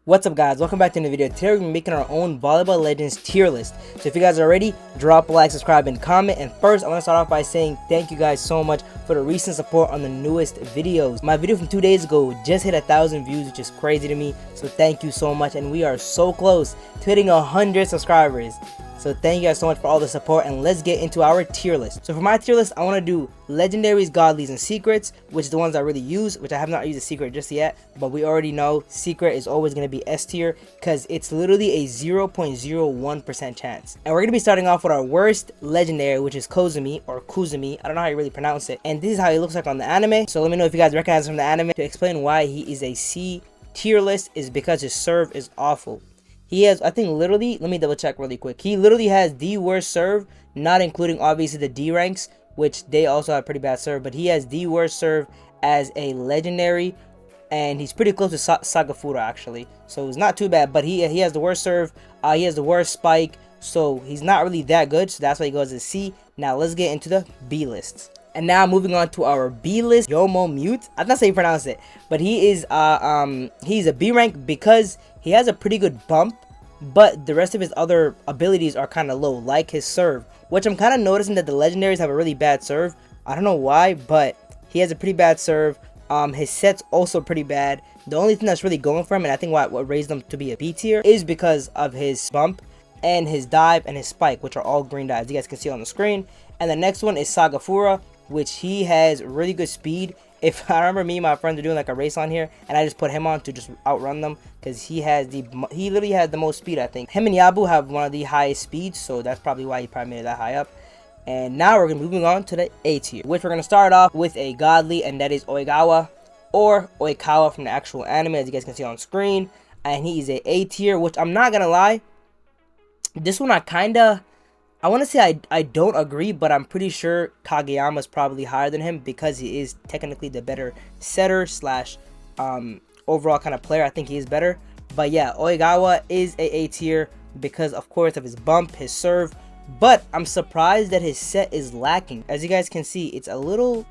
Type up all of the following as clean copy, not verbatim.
What's up guys, welcome back to the video. Today we're going to be making our own Volleyball Legends tier list. So if you guys are ready, drop a like, subscribe, and comment. And first I want to start off by saying thank you guys so much for the recent support on the newest videos. My video from 2 days ago just hit 1,000 views, which is crazy to me. So thank you so much, and we are so close to hitting 100 subscribers. So thank you guys so much for all the support, and let's get into our tier list. So for my tier list, I want to do legendaries, godlies, and secrets, which is the ones I really use, which I have not used a secret just yet, but we already know secret is always going to be S tier because it's literally a 0.01% chance. And we're going to be starting off with our worst legendary, which is Kozumi or Kuzumi. I don't know how you really pronounce it. And this is how he looks like on the anime. So let me know if you guys recognize him from the anime. To explain why he is a C tier list is because his serve is awful. He has, I think literally, let me double check really quick. He literally has the worst serve, not including obviously the D ranks, which they also have pretty bad serve, but he has the worst serve as a legendary, and he's pretty close to Sagafura actually. So it's not too bad, but he has the worst serve, he has the worst spike, so he's not really that good, so that's why he goes to C. Now let's get into the B lists. And now moving on to our B list, Yomo Mute. I'm not saying you pronounce it, but he is he's a B rank because he has a pretty good bump, but the rest of his other abilities are kind of low, like his serve, which I'm kind of noticing that the legendaries have a really bad serve. I don't know why, but he has a pretty bad serve. His set's also pretty bad. The only thing that's really going for him, and I think what raised him to be a B tier, is because of his bump and his dive and his spike, which are all green dives. You guys can see on the screen. And the next one is Sagafura, which he has really good speed. If I remember, me and my friends are doing like a race on here, and I just put him on to just outrun them because he literally has the most speed. I think him and Yabu have one of the highest speeds, so that's probably why he probably made it that high up. And now we're gonna be moving on to the A tier, which we're gonna start off with a godly, and that is Oigawa or Oikawa from the actual anime, as you guys can see on screen. And he is a A tier, which I'm not gonna lie, this one I want to say I don't agree, but I'm pretty sure Kageyama is probably higher than him because he is technically the better setter slash overall kind of player. I think he is better. But yeah, Oigawa is a tier because of course of his bump, his serve. But I'm surprised that his set is lacking. As you guys can see, it's a little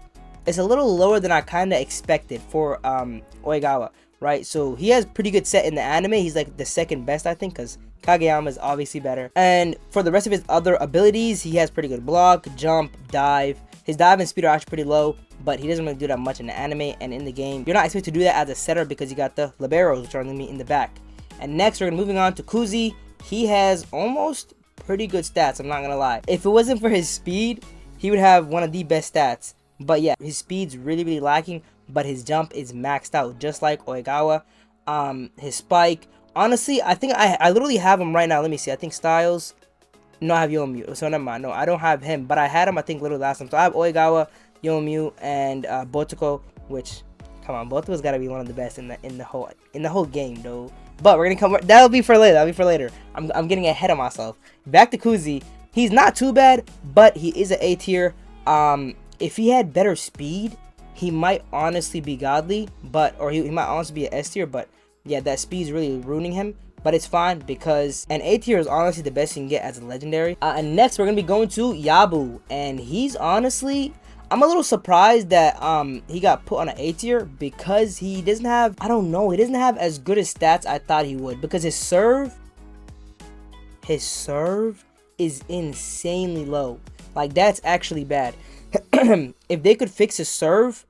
lower than I kind of expected for Oigawa, right? So he has pretty good set in the anime. He's like the second best, I think, because Kageyama is obviously better. And for the rest of his other abilities, he has pretty good block, jump, dive. His dive and speed are actually pretty low, but he doesn't really do that much in the anime and in the game. You're not expected to do that as a setter because you got the liberos, which are in the back. And next, we're moving on to Kuzi. He has almost pretty good stats, I'm not gonna lie. If it wasn't for his speed, he would have one of the best stats. But yeah, his speed's really lacking, but his jump is maxed out, just like Oigawa. His spike, honestly, I think I literally have him right now. Let me see. I think Styles. No, I have Yomu. So never mind. No, I don't have him, but I had him, I think, literally last time. So I have Oigawa, Yomu, and Botoko. Which, come on, Botoko's got to be one of the best in the whole game, though. But we're gonna come. That'll be for later. I'm getting ahead of myself. Back to Kuzi. He's not too bad, but he is an A tier. If he had better speed, he might honestly be godly, or he might honestly be an S tier, but yeah, that speed's really ruining him, but it's fine because an A tier is honestly the best you can get as a legendary. And next we're gonna be going to Yabu, and he's honestly, I'm a little surprised that he got put on an A tier because he doesn't have, I don't know, he doesn't have as good as stats I thought he would, because his serve is insanely low. Like, that's actually bad. If they could fix his serve,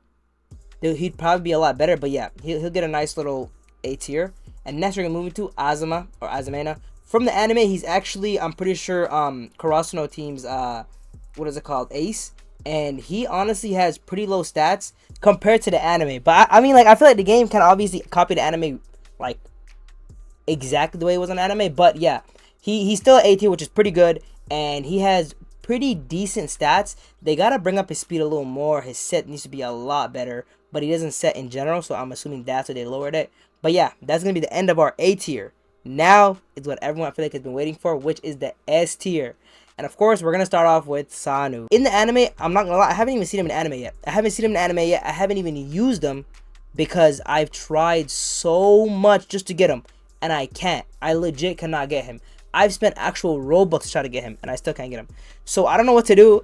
he'd probably be a lot better. But yeah, he'll get a nice little A tier. And next we're gonna move into Azuma or Azumena. From the anime, he's actually, I'm pretty sure, Karasuno team's what is it called, ace. And he honestly has pretty low stats compared to the anime. But I mean, like, I feel like the game can obviously copy the anime like exactly the way it was on anime. But yeah, he's still an A tier, which is pretty good, and he has pretty decent stats. They gotta bring up his speed a little more. His set needs to be a lot better, but he doesn't set in general, so I'm assuming that's why they lowered it. But yeah, that's gonna be the end of our A tier. Now is what everyone, I feel like, has been waiting for, which is the S tier. And of course, we're gonna start off with Sanu. In the anime, I'm not gonna lie, I haven't even seen him in anime yet. I haven't even used him because I've tried so much just to get him, and I can't. I legit cannot get him. I've spent actual Robux to try to get him, and I still can't get him. So I don't know what to do.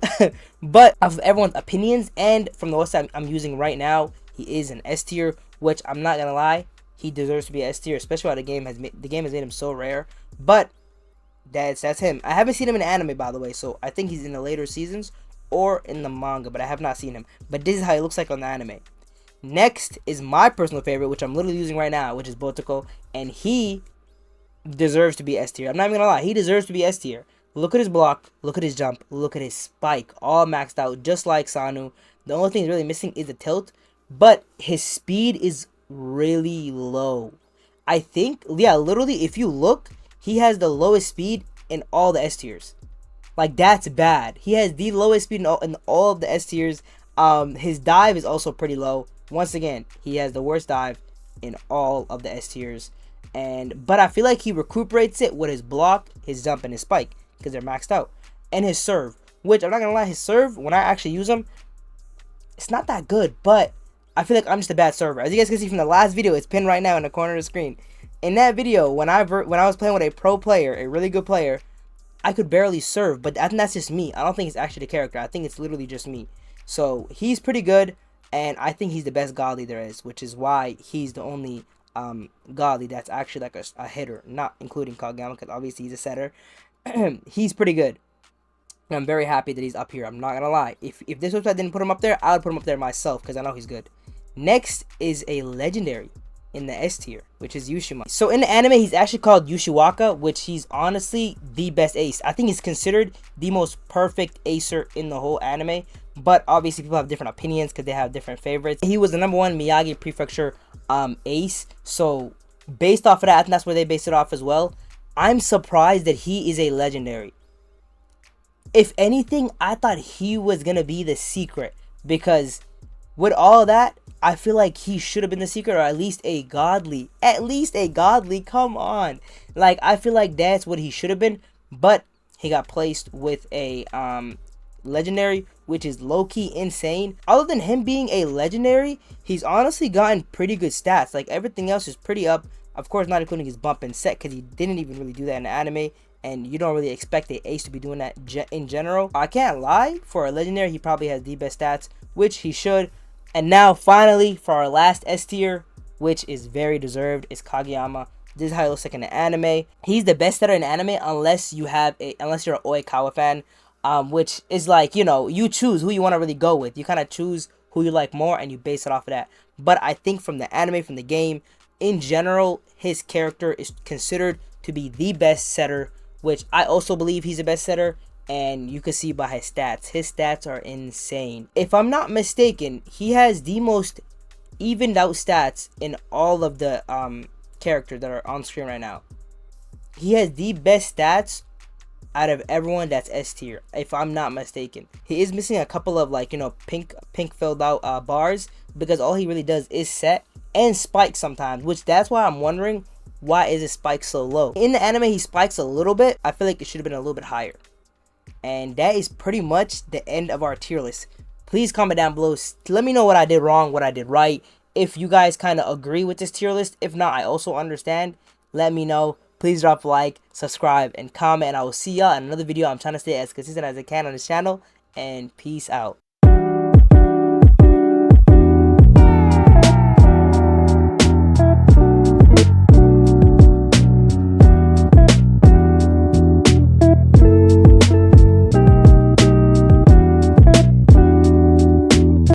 But of everyone's opinions, and from the website I'm using right now, he is an S tier, which I'm not gonna lie, he deserves to be S tier, especially while the game has made him so rare. But that's him. I haven't seen him in anime, by the way, so I think he's in the later seasons or in the manga, but I have not seen him. But this is how he looks like on the anime. Next is my personal favorite, which I'm literally using right now, which is Botoko, and he deserves to be S tier. I'm not even gonna lie, he deserves to be S tier. Look at his block, look at his jump, look at his spike, all maxed out, just like Sanu. The only thing he's really missing is the tilt, but his speed is really low. I think, yeah, literally, if you look, he has the lowest speed in all the S tiers. Like, that's bad. He has the lowest speed in all of the S tiers. His dive is also pretty low. Once again, he has the worst dive in all of the S tiers. But I feel like he recuperates it with his block, his jump, and his spike, because they're maxed out. And his serve, which I'm not gonna lie, his serve, when I actually use him, it's not that good, but I feel like I'm just a bad server. As you guys can see from the last video, it's pinned right now in the corner of the screen. In that video, when I was playing with a pro player, a really good player, I could barely serve, but I think that's just me. I don't think it's actually the character. I think it's literally just me. So he's pretty good, and I think he's the best godly there is, which is why he's the only godly that's actually like a hitter, not including Kageyama, because obviously he's a setter. He's pretty good. And I'm very happy that he's up here. I'm not gonna lie. If this website didn't put him up there, I would put him up there myself, because I know he's good. Next is a legendary in the S tier, which is Yushima. So in the anime, he's actually called Yushiwaka, which he's honestly the best ace. I think he's considered the most perfect acer in the whole anime, but obviously people have different opinions because they have different favorites. He was the #1 Miyagi Prefecture ace, so based off of that, I think that's where they based it off as well. I'm surprised that he is a legendary. If anything, I thought he was gonna be the secret, because with all that, I feel like he should have been the secret, or at least a godly. At least a godly, come on. Like, I feel like that's what he should have been, but he got placed with a legendary, which is low-key insane. Other than him being a legendary, he's honestly gotten pretty good stats. Like, everything else is pretty up. Of course, not including his bump and set, because he didn't even really do that in the anime, and you don't really expect the ace to be doing that in general. I can't lie, for a legendary, he probably has the best stats, which he should. And now, finally, for our last S tier, which is very deserved, is Kageyama. This is how he looks like in the anime. He's the best setter in anime unless you're an Oikawa fan, which is like, you know, you choose who you want to really go with. You kind of choose who you like more, and you base it off of that. But I think from the anime, from the game, in general, his character is considered to be the best setter, which I also believe he's the best setter. And you can see by his stats. His stats are insane. If I'm not mistaken, he has the most evened out stats in all of the characters that are on screen right now. He has the best stats out of everyone that's S tier, if I'm not mistaken. He is missing a couple of, like, you know, pink filled out bars, because all he really does is set and spike sometimes, which that's why I'm wondering, why is his spike so low? In the anime, he spikes a little bit. I feel like it should have been a little bit higher. And that is pretty much the end of our tier list. Please comment down below. Let me know what I did wrong, what I did right. If you guys kind of agree with this tier list. If not, I also understand. Let me know. Please drop a like, subscribe, and comment. And I will see y'all in another video. I'm trying to stay as consistent as I can on this channel. And peace out.